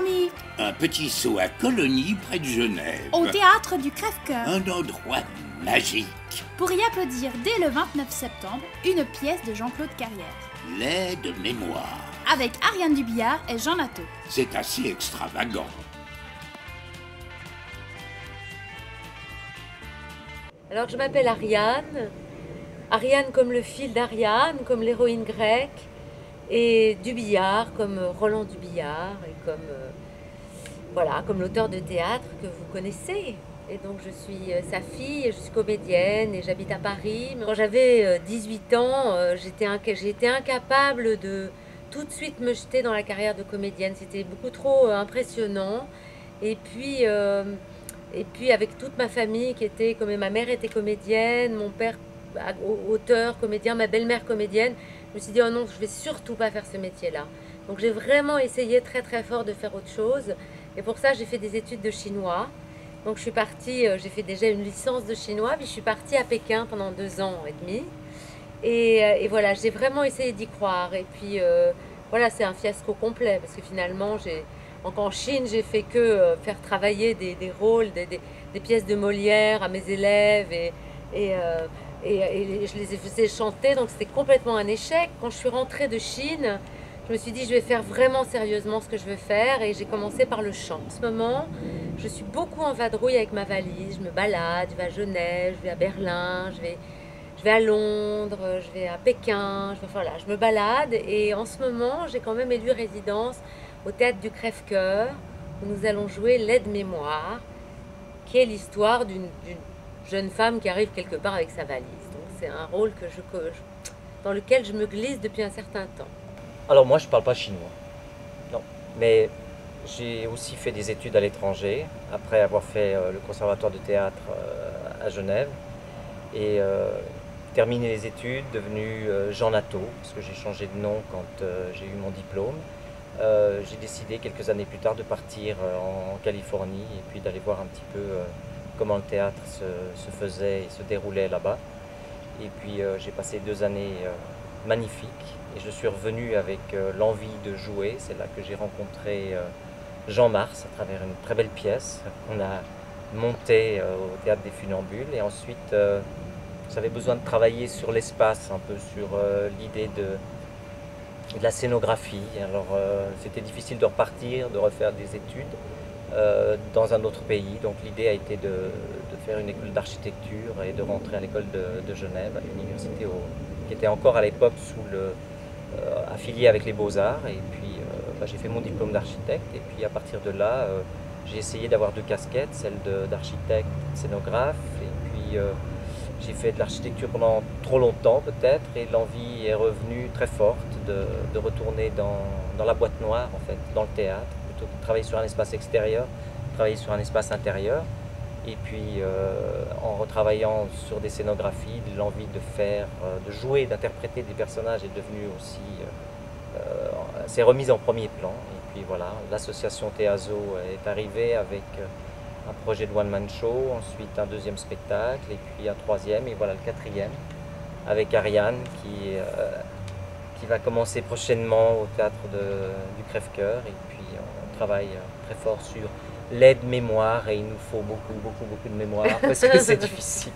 Véronique? Un petit saut à Colonie près de Genève. Au théâtre du Crève-Cœur. Un endroit magique. Pour y applaudir dès le 29 septembre une pièce de Jean-Claude Carrière. Lait de mémoire. Avec Ariane Dubillard et Jean Natteau. C'est assez extravagant. Alors je m'appelle Ariane. Ariane comme le fil d'Ariane, comme l'héroïne grecque. Et Dubillard comme Roland Dubillard et comme, voilà, comme l'auteur de théâtre que vous connaissez. Et donc je suis sa fille, je suis comédienne et j'habite à Paris. Quand j'avais 18 ans, j'ai été incapable de tout de suite me jeter dans la carrière de comédienne. C'était beaucoup trop impressionnant. Et puis avec toute ma famille qui était, comme ma mère était comédienne, mon père auteur, comédien, ma belle-mère comédienne, je me suis dit oh non, je vais surtout pas faire ce métier-là. Donc j'ai vraiment essayé très très fort de faire autre chose. Et pour ça j'ai fait des études de chinois. Donc je suis partie, j'ai fait déjà une licence de chinois, puis je suis partie à Pékin pendant 2 ans et demi. Et voilà, j'ai vraiment essayé d'y croire. Et puis voilà, c'est un fiasco complet parce que finalement, en Chine, j'ai fait que faire travailler des rôles, des pièces de Molière à mes élèves et je les ai faisais chanter, donc c'était complètement un échec. Quand je suis rentrée de Chine, je me suis dit je vais faire vraiment sérieusement ce que je veux faire et j'ai commencé par le chant. En ce moment, je suis beaucoup en vadrouille avec ma valise, je me balade, je vais à Genève, je vais à Berlin, je vais à Londres, je vais à Pékin, voilà, je me balade et en ce moment, j'ai quand même élu résidence au théâtre du Crève-Cœur où nous allons jouer Lait de mémoire, qui est l'histoire d'une jeune femme qui arrive quelque part avec sa valise. Donc c'est un rôle dans lequel je me glisse depuis un certain temps. Alors moi je ne parle pas chinois, non, mais j'ai aussi fait des études à l'étranger, après avoir fait le conservatoire de théâtre à Genève, et terminé les études, devenu Jean Natteau, parce que j'ai changé de nom quand j'ai eu mon diplôme. J'ai décidé quelques années plus tard de partir en Californie et puis d'aller voir un petit peu comment le théâtre se faisait et se déroulait là-bas. Et puis j'ai passé 2 années magnifiques et je suis revenu avec l'envie de jouer. C'est là que j'ai rencontré Jean Mars à travers une très belle pièce qu'on a montée au Théâtre des Funambules. Et ensuite, j'avais besoin de travailler sur l'espace, un peu sur l'idée de la scénographie. Alors c'était difficile de repartir, de refaire des études dans un autre pays. Donc l'idée a été de faire une école d'architecture et de rentrer à l'école de Genève, à l'université qui était encore à l'époque affiliée avec les Beaux-Arts. Et puis j'ai fait mon diplôme d'architecte et puis à partir de là, j'ai essayé d'avoir 2 casquettes, celle d'architecte, scénographe. Et puis j'ai fait de l'architecture pendant trop longtemps peut-être et l'envie est revenue très forte de retourner dans la boîte noire en fait, dans le théâtre, plutôt que de travailler sur un espace extérieur, travailler sur un espace intérieur. Et puis en retravaillant sur des scénographies, l'envie de jouer, d'interpréter des personnages est devenue aussi, s'est remise en premier plan. Et puis voilà, l'association Théazo est arrivée avec un projet de one-man show, ensuite un 2e spectacle, et puis un 3e, et voilà le 4e, avec Ariane qui va commencer prochainement au théâtre du Crève-Cœur. Et puis on travaille très fort sur l'aide mémoire, et il nous faut beaucoup de mémoire, parce que c'est difficile.